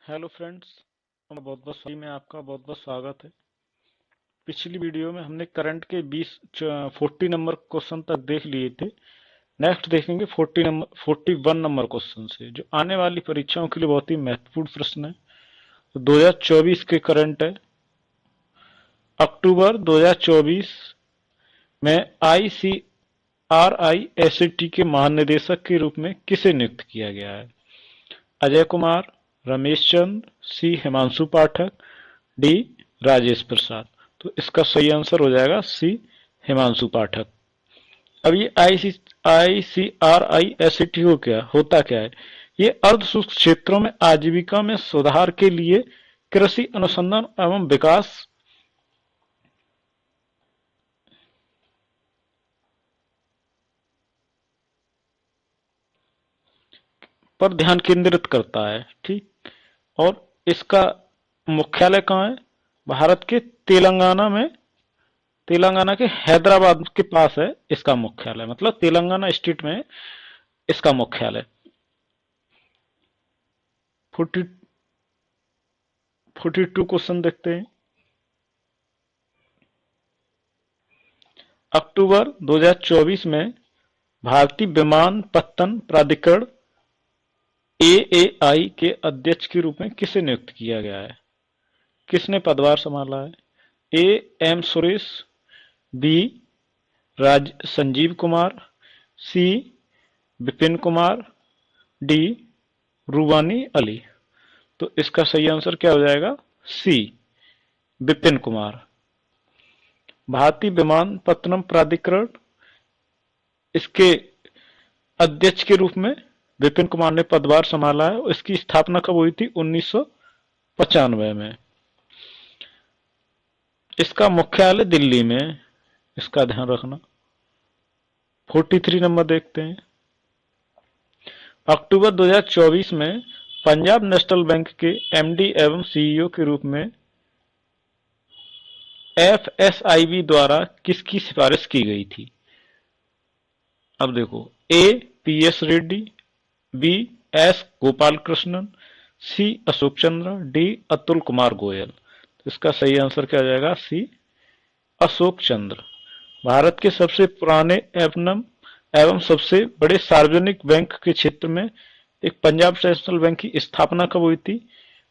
Hello friends, बहुत बहुत sorry में आपका बहुत बहुत स्वागत है। पिछली वीडियो में हमने करंट के 40 नंबर क्वेश्चन तक देख लिए थे। नेक्स्ट देखेंगे 41 नंबर क्वेश्चन से, जो आने वाली परीक्षाओं के लिए बहुत ही महत्वपूर्ण प्रश्न है। तो 2024 के करंट है। अक्टूबर 2024 में ICRI के महानिदेशक के रूप में किसे नियुक्त किया गया है? अजय कुमार, रमेश चंद्र, सी हिमांशु पाठक, डी राजेश प्रसाद। तो इसका सही आंसर हो जाएगा सी हिमांशु पाठक। अब ये ICRI हो क्या होता क्या है? ये अर्ध शुष्क क्षेत्रों में आजीविका में सुधार के लिए कृषि अनुसंधान एवं विकास पर ध्यान केंद्रित करता है। ठीक। और इसका मुख्यालय कहाँ है? भारत के तेलंगाना में, तेलंगाना के हैदराबाद के पास है इसका मुख्यालय, मतलब तेलंगाना स्टेट में इसका मुख्यालय। 42 क्वेश्चन देखते हैं। अक्टूबर 2024 में भारतीय विमानपत्तन प्राधिकरण AAI के अध्यक्ष के रूप में किसे नियुक्त किया गया है? किसने पदभार संभाला है? A. M. Suresh, B. Sanjeev Kumar, C. Vipin Kumar, D. रूबानी Ali. तो इसका सही आंसर क्या हो जाएगा? C. विपिन कुमार। भारतीय विमानपत्तनम प्राधिकरण, इसके अध्यक्ष के रूप में विपिन कुमार ने पदभार संभाला है। इसकी स्थापना कब हुई थी? 1995 में। इसका मुख्यालय दिल्ली में, इसका ध्यान रखना। 43 नंबर देखते हैं। अक्टूबर 2024 में पंजाब नेशनल बैंक के MD एवं CEO के रूप में FSIB द्वारा किसकी सिफारिश की गई थी? अब देखो, A. PS Reddy, B. S. Gopal Krishnan, C. Ashok Chandra, D. Atul Kumar Goyal. तो इसका सही आंसर क्या हो जाएगा? C. अशोक चंद्र। भारत के सबसे पुराने एवं सबसे बड़े सार्वजनिक बैंक के क्षेत्र में एक पंजाब नेशनल बैंक की स्थापना कब हुई थी?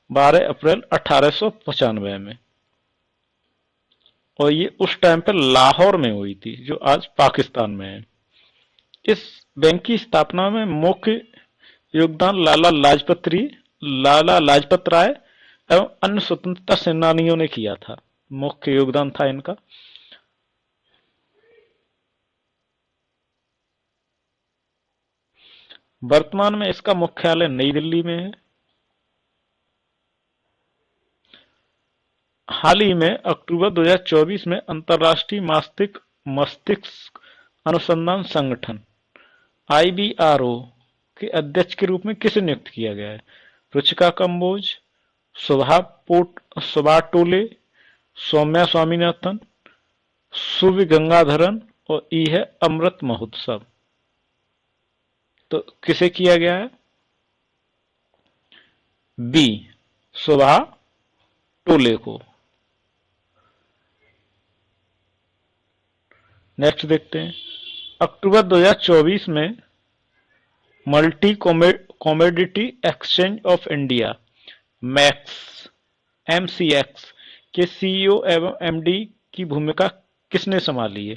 12 अप्रैल 1895 में। और ये उस टाइम पर लाहौर में हुई थी, जो आज पाकिस्तान में है। इस बैंक की स्थापना में मुख्य योगदान लाला लाजपत राय एवं अन्य स्वतंत्रता सेनानियों ने किया था। मुख्य योगदान था इनका। वर्तमान में इसका मुख्यालय नई दिल्ली में है। हाल ही में अक्टूबर 2024 में अंतर्राष्ट्रीय मस्तिष्क अनुसंधान संगठन IBRO के अध्यक्ष के रूप में किसे नियुक्त किया गया है? रुचिका कंबोज, सुभा टोले, सौम्या स्वामीनाथन, सूर्य गंगाधरन और ई है अमृत महोत्सव। तो किसे किया गया है? बी. सुभा टोले को। नेक्स्ट देखते हैं। अक्टूबर 2024 में multi commodity exchange of India max MCX के CEO एवं MD की भूमिका किसने संभाली है?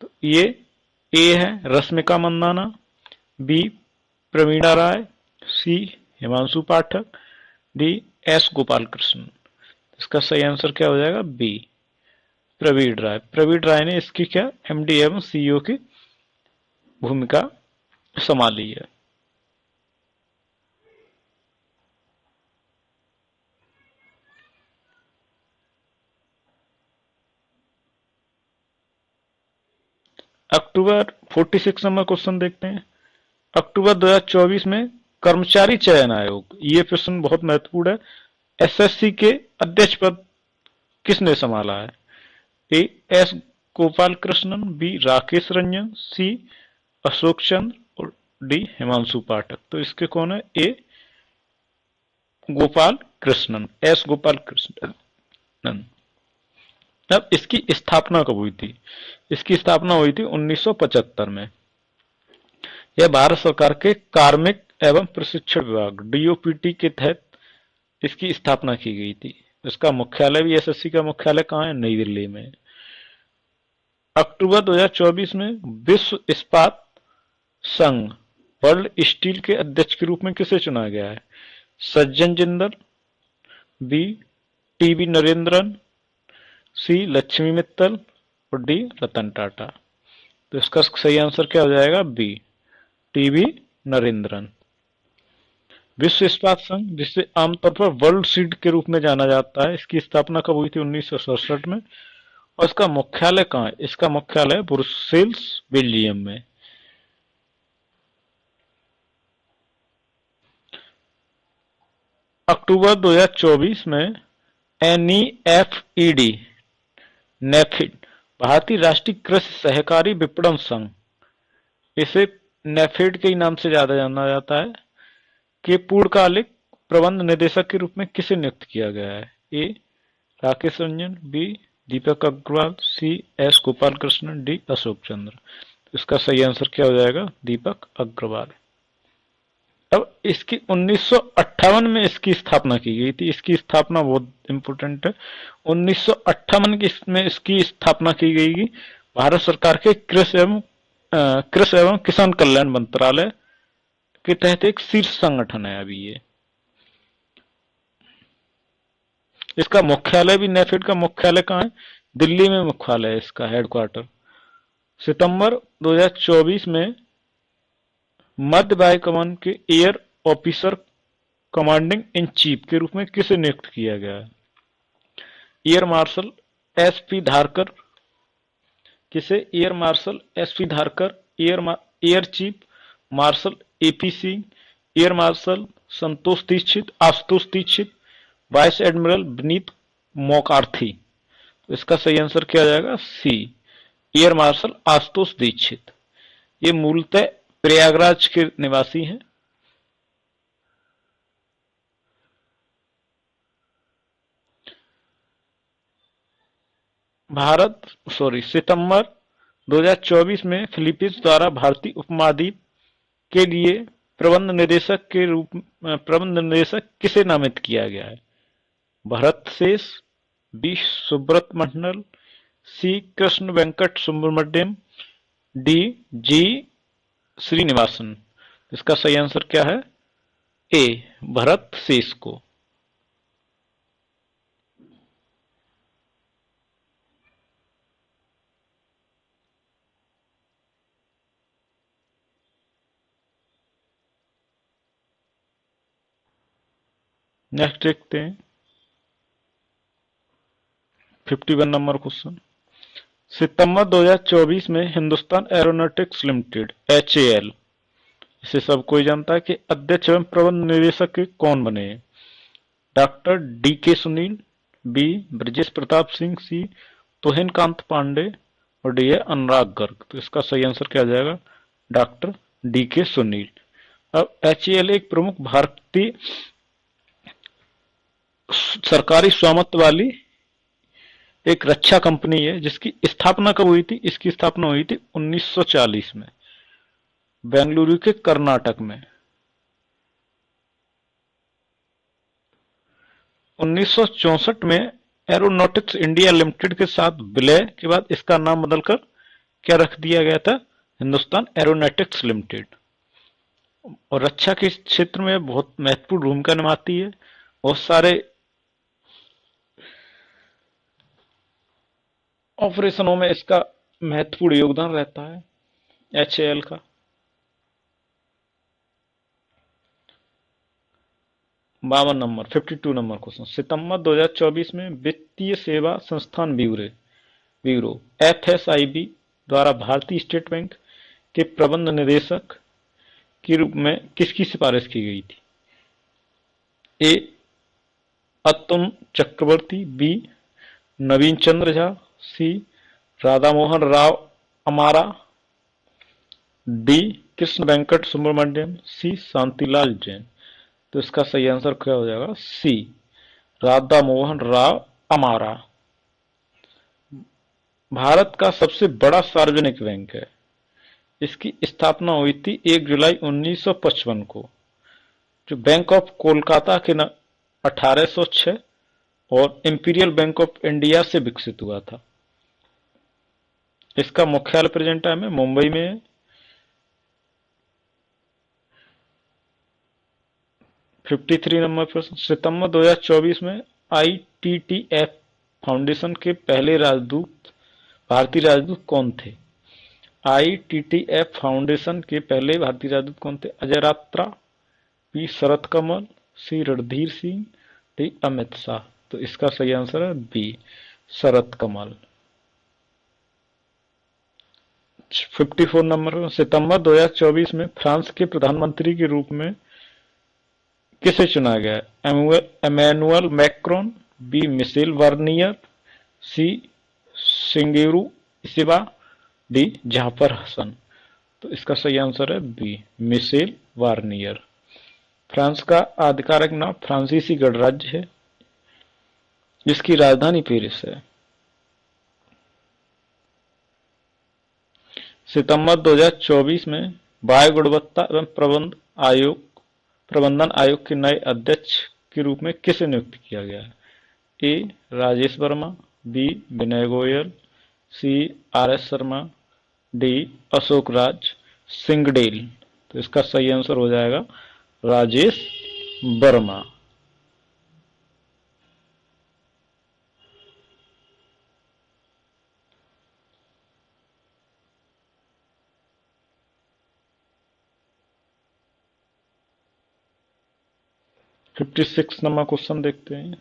तो ये A है रश्मिका मंदाना, B. प्रवीणा राय, C. हिमांशु पाठक, D. S. गोपाल कृष्ण। इसका सही आंसर क्या हो जाएगा? B. प्रवीण राय। प्रवीण राय ने इसकी क्या MD एवं CEO की भूमिका संभाली है। अक्टूबर 46 नंबर क्वेश्चन देखते हैं। अक्टूबर 2024 में कर्मचारी चयन आयोग, ये प्रश्न बहुत महत्वपूर्ण है। SSC के अध्यक्ष पद किसने संभाला है? A. S. Gopal Krishnan, B. Rakesh Ranjan, C. Ashok चंद्र और D. हिमांशु पाठक। तो इसके कौन है? A. गोपाल कृष्णन, एस गोपाल कृष्णन। अब इसकी स्थापना कब हुई थी? इसकी स्थापना हुई थी 1975 में। यह भारत सरकार के कार्मिक एवं प्रशिक्षण विभाग डीओपीटी के तहत इसकी स्थापना की गई थी। इसका मुख्यालय भी, एसएससी का मुख्यालय कहाँ है? नई दिल्ली में। अक्टूबर 2024 में विश्व इस्पात संघ वर्ल्ड स्टील के अध्यक्ष के रूप में किसे चुना गया है? सज्जन जिंदल, बी टीवी नरेंद्रन, सी लक्ष्मी मित्तल और डी रतन टाटा। तो इसका सही आंसर क्या हो जाएगा? B TV Narendran. विश्व इस्पात संघ, जिसे आमतौर पर वर्ल्ड सीड के रूप में जाना जाता है, इसकी स्थापना कब हुई थी? 1967 में। और इसका मुख्यालय कहाँ है? इसका मुख्यालय ब्रुसेल्स, बेल्जियम में। अक्टूबर 2024 में एनईएफईडी नेफिड, भारतीय राष्ट्रीय कृषि सहकारी विपणन संघ, इसे नेफेड के ही नाम से ज्यादा जाना जाता है, के पूर्णकालिक प्रबंध निदेशक के रूप में किसे नियुक्त किया गया है? A Rakesh Ranjan, B Deepak Agarwal, C S Gopal Krishnan, D Ashok Chandra. इसका सही आंसर क्या हो जाएगा? दीपक अग्रवाल। अब इसकी 1958 में इसकी स्थापना की गई थी। इसकी स्थापना बहुत इंपॉर्टेंट है। 1958 की में इसकी स्थापना की गई भारत सरकार के कृषि एवं किसान कल्याण मंत्रालय के तहत एक शीर्ष संगठन है अभी ये। इसका मुख्यालय भी, नेफेड का मुख्यालय कहाँ है? दिल्ली में मुख्यालय है इसका, हेडक्वार्टर। सितंबर 2024 में मध्य वायु कमान के air officer commanding in chief के रूप में किसे नियुक्त किया गया है? Air marshal S P Dharkar, किसे? Air marshal S P Dharkar, air chief marshal AP Singh, air marshal Ashutosh Dixit, vice admiral Vineet McCarty. तो इसका सही आंसर क्या आ जाएगा? C air marshal Ashutosh Dixit. ये मूलतः प्रयागराज के निवासी हैं। सितंबर 2024 में फिलीपींस द्वारा भारतीय उपमहाद्वीप के लिए प्रबंध निदेशक किसे नामित किया गया है? भरत शेष, बी सुब्रत मंडल, सी कृष्ण वेंकट सुब्रमण्यम, डी जी श्रीनिवासन। इसका सही आंसर क्या है? ए भरत शेष को। नेक्स्ट देखते हैं 51 नंबर क्वेश्चन। सितंबर 2024 में हिंदुस्तान एरोनॉटिक्स लिमिटेड HAL, इसे सब कोई जानता है, कि अध्यक्ष एवं प्रबंध निदेशक के कौन बने हैं? Doctor DK Sunil, B Brajesh Pratap Singh, C Tuhin Kant Pandey और डी है अनुराग गर्ग। तो इसका सही आंसर क्या आ जाएगा? Doctor DK Sunil. अब HAL एक प्रमुख भारतीय सरकारी स्वामित्व वाली एक रक्षा कंपनी है, जिसकी स्थापना कब हुई थी? इसकी स्थापना हुई थी 1940 में, बेंगलुरु के कर्नाटक में। 1964 में एरोनॉटिक्स इंडिया लिमिटेड के साथ विलय के बाद इसका नाम बदलकर क्या रख दिया गया था? Hindustan aeronautics limited. और रक्षा के क्षेत्र में बहुत महत्वपूर्ण भूमिका निभाती है। बहुत सारे ऑपरेशनों में इसका महत्वपूर्ण योगदान रहता है HAL का। बावन नंबर 52 नंबर क्वेश्चन। सितंबर 2024 में वित्तीय सेवा संस्थान ब्यूरो FSIB द्वारा भारतीय स्टेट बैंक के प्रबंध निदेशक के रूप में किसकी सिफारिश की गई थी? ए अतुल चक्रवर्ती, बी नवीन चंद्र झा, सी राधा मोहन राव अमारा, डी कृष्ण वेंकट सुब्रमण्यम, सी शांतिलाल जैन। तो इसका सही आंसर क्या हो जाएगा? सी, राधा मोहन राव अमारा। भारत का सबसे बड़ा सार्वजनिक बैंक है। इसकी स्थापना हुई थी 1 जुलाई 1955 को, जो बैंक ऑफ कोलकाता के 1806 और इंपीरियल बैंक ऑफ इंडिया से विकसित हुआ था। इसका मुख्यालय प्रेजेंट टाइम में मुंबई में है। 53 नंबर प्रश्न, सितंबर 2024 में आईटीटीएफ फाउंडेशन के पहले राजदूत भारतीय राजदूत कौन थे? आईटीटीएफ फाउंडेशन के पहले भारतीय राजदूत कौन थे? अजय रात्रा, बी शरत कमल, सी रणधीर सिंह, डी अमित शाह। तो इसका सही आंसर है बी, शरत कमल। 54 नंबर, सितंबर 2024 में फ्रांस के प्रधानमंत्री के रूप में किसे चुना गया? Emmanuel Macron, B Michel Barnier, C Shigeru Ishiba, D Jafar Hassan. तो इसका सही आंसर है बी, मिशेल बार्नियर। फ्रांस का आधिकारिक नाम फ्रांसीसी गणराज्य है, जिसकी राजधानी पेरिस है। सितंबर 2024 में वायु गुणवत्ता एवं प्रबंधन आयोग के नए अध्यक्ष के रूप में किसे नियुक्त किया गया है? A Rajesh Verma, B Vinay Goyal, C R S Sharma, D Ashok Raj Singdel. तो इसका सही आंसर हो जाएगा Rajesh Verma. Fifty six number question देखते हैं।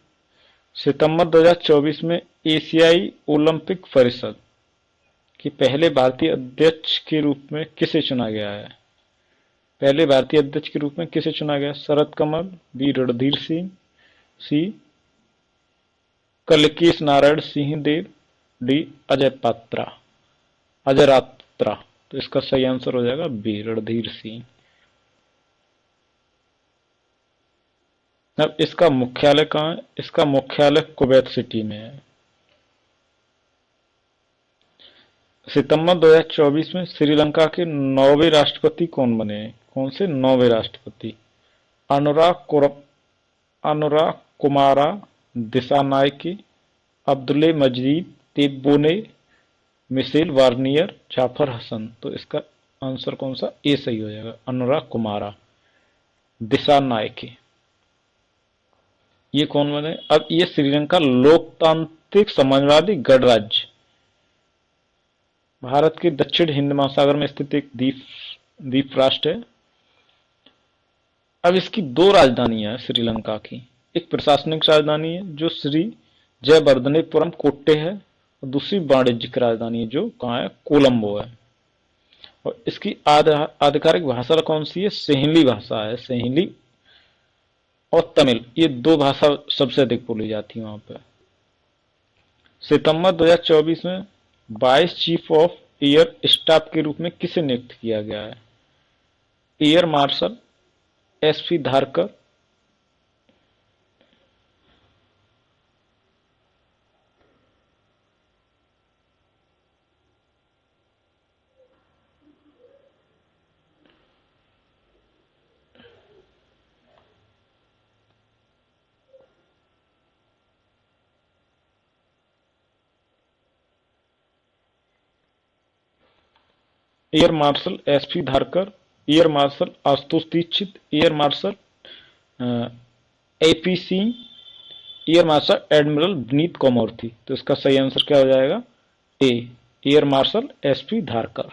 सितंबर 2024 में एशियाई ओलंपिक परिषद के पहले भारतीय अध्यक्ष के रूप में किसे चुना गया है? पहले भारतीय अध्यक्ष के रूप में किसे चुना गया? शरद कमल, बी रणधीर सिंह, सी कलकेश नारायण सिंह देव, डी अजय रात्रा। तो इसका सही आंसर हो जाएगा बी रणधीर सिंह। अब इसका मुख्यालय कहाँ है? इसका मुख्यालय कुवैत सिटी में है। सितंबर 2024 में श्रीलंका के 9वें राष्ट्रपति कौन बने? कौन से 9वें राष्ट्रपति? अनुराग कुमारा दिसानायके, अब्दुल्ले मजीद तेब्बोने, मिशेल बार्नियर, जाफर हसन। तो इसका आंसर कौन सा? ए सही हो जाएगा, अनुराग कुमारा दिसानायके। ये कौन बने? अब ये श्रीलंका लोकतांत्रिक समाजवादी गणराज्य भारत के दक्षिण हिंद महासागर में स्थित एक द्वीप राष्ट्र है। अब इसकी दो राजधानियां हैं श्रीलंका की। एक प्रशासनिक राजधानी है जो श्री जयवर्धनेपुरम कोट्टे है, और दूसरी वाणिज्यिक राजधानी है जो कहाँ है? कोलंबो है। और इसकी आधिकारिक भाषा कौन सी है? सिंहली भाषा है। सिंहली और तमिल, ये दो भाषा सबसे अधिक बोली जाती है वहां पर। सितंबर 2024 में vice chief of air staff के रूप में किसे नियुक्त किया गया है? Air marshal S P Dharkar, air marshal S P Dharkar, air marshal Ashutosh Dikshit, air marshal AP Singh, air marshal admiral Vineet कौमोर्थी। तो इसका सही आंसर क्या हो जाएगा? A, air marshal S P Dharkar.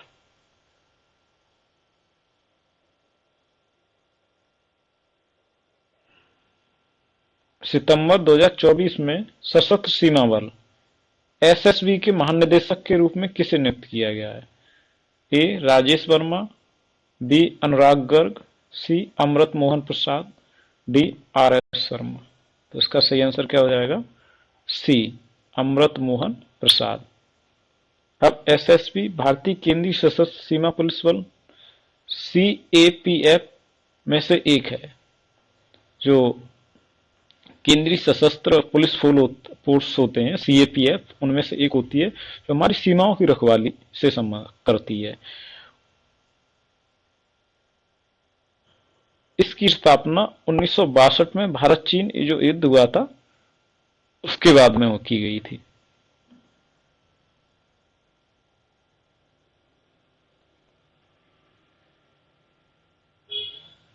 सितंबर 2024 में सशस्त्र सीमा बल एसएसबी के महानिदेशक के रूप में किसे नियुक्त किया गया है? A Rajesh Verma, B Anurag Garg, C Amrit Mohan Prasad, D R S Sharma. तो इसका सही आंसर क्या हो जाएगा? सी अमृत मोहन प्रसाद। अब एसएसबी भारतीय केंद्रीय सशस्त्र सीमा पुलिस बल सीएपीएफ में से एक है। जो केंद्रीय सशस्त्र पुलिस फोर्स होते हैं, सीएपीएफ, उनमें से एक होती है जो हमारी सीमाओं की रखवाली से संबंध करती है। इसकी स्थापना 1962 में भारत चीन जो युद्ध हुआ था उसके बाद में वो की गई थी।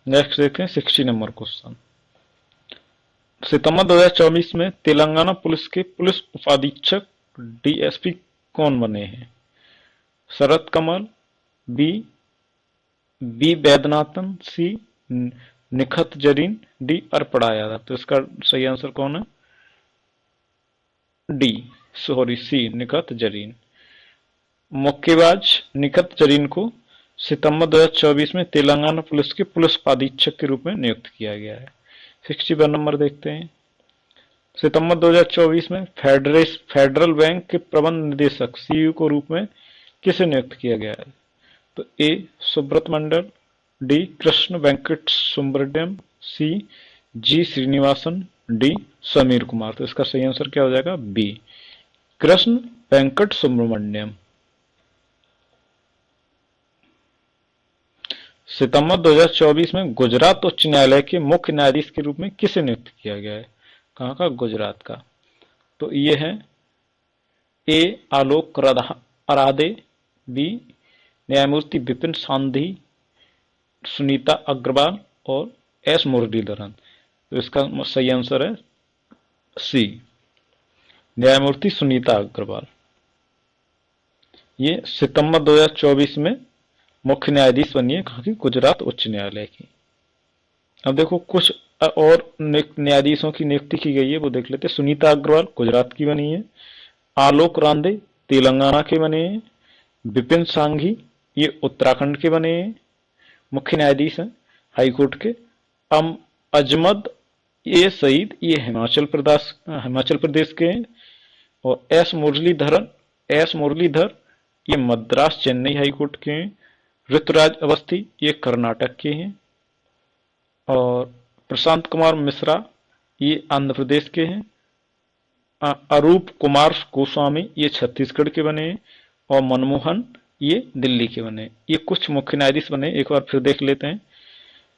नेक्स्ट देखते हैं 60 नंबर क्वेश्चन। सितंबर 2024 में तेलंगाना पुलिस के पुलिस उपाधीक्षक डीएसपी कौन बने हैं? शरद कमल, बी बी वैद्यनाथन, सी निखत जरीन, डी अर्पणा यादव। तो इसका सही आंसर कौन है? डी, सॉरी, सी निखत जरीन। मुक्केबाज निखत जरीन को सितंबर 2024 में तेलंगाना पुलिस के पुलिस उपाधीक्षक के रूप में नियुक्त किया गया है। 61 नंबर देखते हैं। सितंबर 2024 में फेडरल बैंक के प्रबंध निदेशक सीईओ के रूप में किसे नियुक्त किया गया है? तो ए सुब्रत मंडल, डी कृष्ण वेंकट सुब्रमण्यम, सी जी श्रीनिवासन, डी समीर कुमार। तो इसका सही आंसर क्या हो जाएगा? बी कृष्ण वेंकट सुब्रमण्यम। सितंबर 2024 में गुजरात उच्च न्यायालय के मुख्य न्यायाधीश के रूप में किसे नियुक्त किया गया है? कहाँ का? गुजरात का। तो ये है ए आलोक अराधे, बी न्यायमूर्ति विपिन सांधी, सुनीता अग्रवाल और एस मुरलीधरन। तो इसका सही आंसर है सी न्यायमूर्ति सुनीता अग्रवाल। ये सितंबर 2024 में मुख्य न्यायाधीश बनी है कहाँ की? गुजरात उच्च न्यायालय की। अब देखो कुछ और न्यायाधीशों की नियुक्ति की गई है, वो देख लेते हैं। सुनीता अग्रवाल गुजरात की बनी है, आलोक रांदे तेलंगाना के बने हैं, विपिन सांघी ये उत्तराखंड के बने हैं, मुख्य न्यायाधीश हैं हाईकोर्ट के। अजमद ये सईद ये हिमाचल प्रदेश के हैं, और एस मुरलीधर ये मद्रास चेन्नई हाईकोर्ट के हैं। ऋतुराज अवस्थी ये कर्नाटक के हैं, और प्रशांत कुमार मिश्रा ये आंध्र प्रदेश के हैं। अरूप कुमार गोस्वामी ये छत्तीसगढ़ के बने हैं, और मनमोहन ये दिल्ली के बने। ये कुछ मुख्य न्यायाधीश बने, एक बार फिर देख लेते हैं।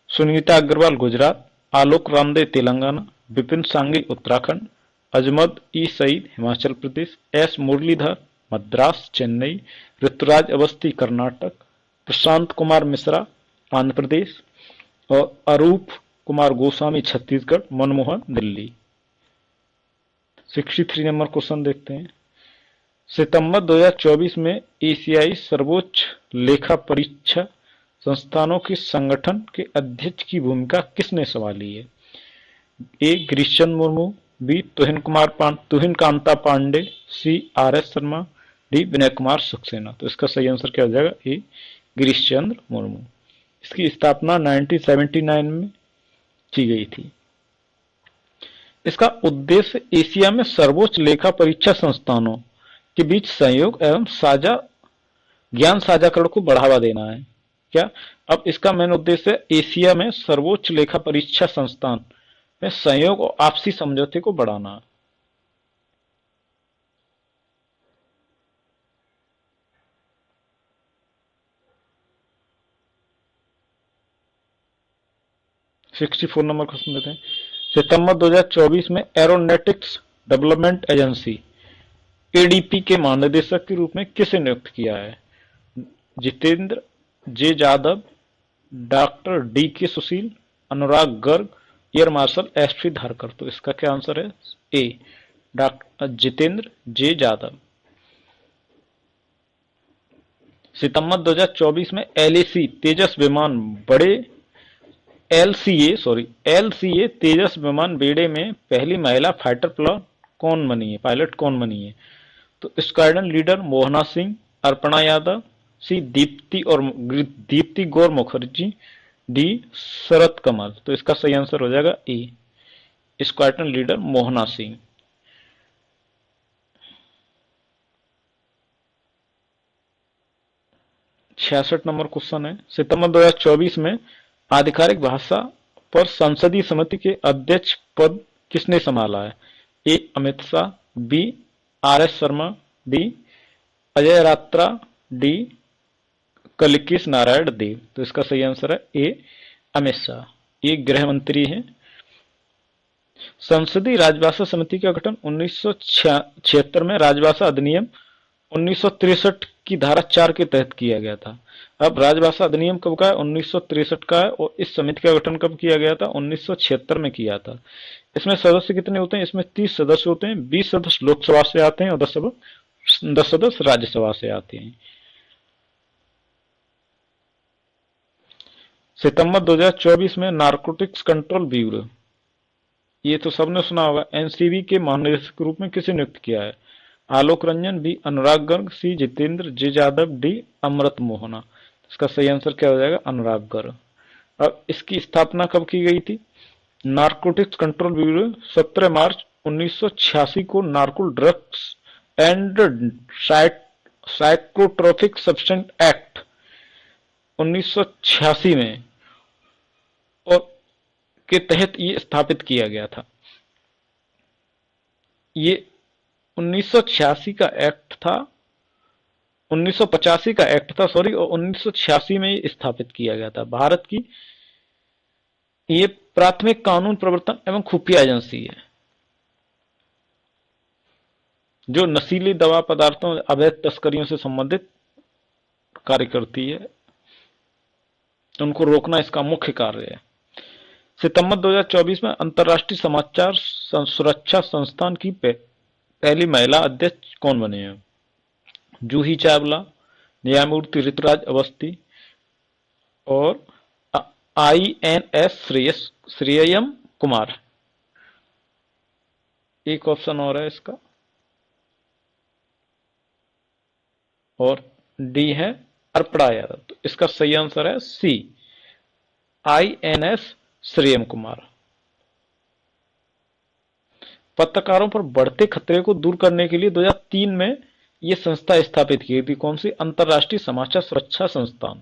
सुनीता अग्रवाल गुजरात, आलोक रांदे तेलंगाना, विपिन सांघी उत्तराखंड, अजमद ई सईद हिमाचल प्रदेश, एस मुरलीधर मद्रास चेन्नई, ऋतुराज अवस्थी कर्नाटक, प्रशांत कुमार मिश्रा आंध्र प्रदेश, और अरूप कुमार गोस्वामी छत्तीसगढ़, मनमोहन दिल्ली। 63 नंबर क्वेश्चन देखते हैं। सितंबर 2024 में एशियाई सर्वोच्च लेखा परीक्षा संस्थानों के संगठन के अध्यक्ष की भूमिका किसने संभाली है? A Girishchandra Murmu, B Tuhin Kanta Pandey, C R S Sharma, D Vinay Kumar Saxena. तो इसका सही आंसर क्या हो जाएगा? ए गिरीशचंद्र मुर्मू। इसकी स्थापना 1979 में की गई थी। इसका उद्देश्य एशिया में सर्वोच्च लेखा परीक्षा संस्थानों के बीच सहयोग एवं ज्ञान साझाकरण को बढ़ावा देना है। क्या? अब इसका मेन उद्देश्य एशिया में सर्वोच्च लेखा परीक्षा संस्थान में सहयोग और आपसी समझौते को बढ़ाना है। सिक्सटी 64 नंबर क्वेश्चन देते हैं। सितंबर 2024 में एरोनॉटिक्स डेवलपमेंट एजेंसी एडीपी के महानिदेशक के रूप में किसे नियुक्त किया है? Jitendra J Jadhav, doctor D K Sushil, Anurag Garg, air marshal S P Dharkar. तो इसका क्या आंसर है? A doctor Jitendra J Jadhav. सितंबर 2024 में एलएसी तेजस विमान बड़े एलसीए तेजस विमान बेड़े में पहली महिला पायलट कौन बनी है? तो स्क्वाड्रन लीडर मोहना सिंह, अर्पणा यादव, सी दीप्ति गौर मुखर्जी, डी शरद कमल। तो इसका सही आंसर हो जाएगा ए स्क्वाड्रन लीडर मोहना सिंह। छियासठ नंबर क्वेश्चन है। सितंबर 2024 में आधिकारिक भाषा पर संसदीय समिति के अध्यक्ष पद किसने संभाला है? A Amit Shah, B R S Sharma, D Ajay Ratra, D Kalikesh Narayan Deo. तो इसका सही आंसर है ए अमित शाह, ये गृह मंत्री हैं। संसदीय राजभाषा समिति का गठन 1976 में राजभाषा अधिनियम 1963 की धारा 4 के तहत किया गया था। अब राजभाषा अधिनियम कब का है? 1963 का है। और इस समिति का गठन कब किया गया था? 1976 में किया था। इसमें सदस्य कितने होते हैं? इसमें 30 सदस्य होते हैं। 20 सदस्य लोकसभा से आते हैं और 10 सदस्य राज्यसभा से आते हैं। सितंबर 2024 में नारकोटिक्स कंट्रोल ब्यूरो, ये तो सबने सुना होगा, एनसीबी के महानिदेशक के रूप में किसे नियुक्त किया है? आलोक रंजन, बी अनुराग गर्ग, सी जितेंद्र जे यादव, डी अमृत मोहना। इसका सही आंसर क्या हो जाएगा? अनुराग गर्ग। अब इसकी स्थापना कब की गई थी? नारकोटिक्स कंट्रोल ब्यूरो 17 मार्च 1986 को narco drugs and psychotropic substance act 1986 में और के तहत ये स्थापित किया गया था। ये 1986 का एक्ट था, 1985 का एक्ट था सॉरी, और 1986 में ये स्थापित किया गया था। भारत की ये प्राथमिक कानून प्रवर्तन एवं खुफिया एजेंसी है जो नशीली दवा पदार्थों अवैध तस्करियों से संबंधित कार्य करती है। उनको रोकना इसका मुख्य कार्य है। सितंबर 2024 में अंतर्राष्ट्रीय समाचार सुरक्षा संस्थान की पहली महिला अध्यक्ष कौन बने हैं? जूही चावला, न्यायमूर्ति ऋतुराज अवस्थी और INS श्रेयम कुमार। एक ऑप्शन और है इसका, और डी है अर्पणा यादव। तो इसका सही आंसर है सी INS श्रेयम कुमार। पत्रकारों पर बढ़ते खतरे को दूर करने के लिए 2003 में यह संस्था स्थापित की गई थी। कौन सी? अंतर्राष्ट्रीय समाचार सुरक्षा संस्थान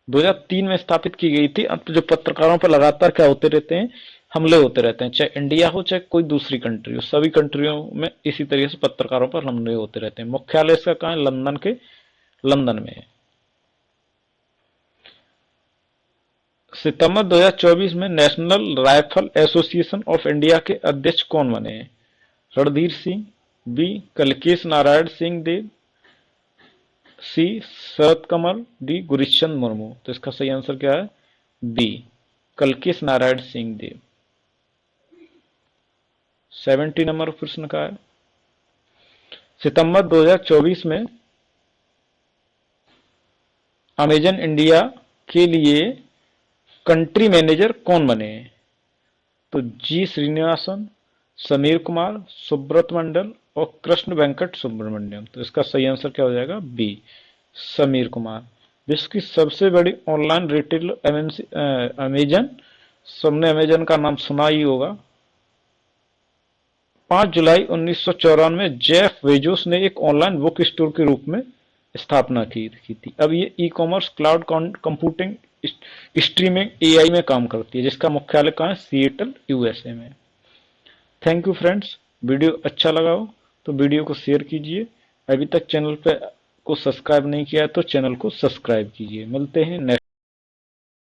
2003 में स्थापित की गई थी। अब जो पत्रकारों पर लगातार क्या होते रहते हैं? हमले होते रहते हैं, चाहे इंडिया हो चाहे कोई दूसरी कंट्री हो, सभी कंट्रियों में इसी तरीके से पत्रकारों पर हमले होते रहते हैं। मुख्यालय इसका कहाँ है? लंदन में है। सितंबर 2024 में national rifle association of India के अध्यक्ष कौन बने हैं? रणधीर सिंह, बी कलिकेश नारायण सिंह देव, सी शरद कमल, डी गुरीशचंद मुर्मू। तो इसका सही आंसर क्या है? बी कलिकेश नारायण सिंह देव। 70 नंबर प्रश्न का है। सितंबर 2024 में अमेजन इंडिया के लिए कंट्री मैनेजर कौन बने हैं? तो जी श्रीनिवासन, समीर कुमार, सुब्रत मंडल और कृष्ण वेंकट सुब्रमण्यम। तो इसका सही आंसर क्या हो जाएगा? बी समीर कुमार। विश्व की सबसे बड़ी ऑनलाइन रिटेल एमएनसी अमेजन, सबने अमेजन का नाम सुना ही होगा। 5 जुलाई 1994 में जेफ बेजोस ने एक ऑनलाइन बुक स्टोर के रूप में स्थापना की थी। अब ये e commerce, cloud computing, streaming, AI में काम करती है, जिसका मुख्यालय कहाँ है? सिएटल USA में। Thank you friends. वीडियो अच्छा लगा हो तो वीडियो को शेयर कीजिए। अभी तक चैनल पे को सब्सक्राइब नहीं किया है तो चैनल को सब्सक्राइब कीजिए। मिलते हैं नेक्स्ट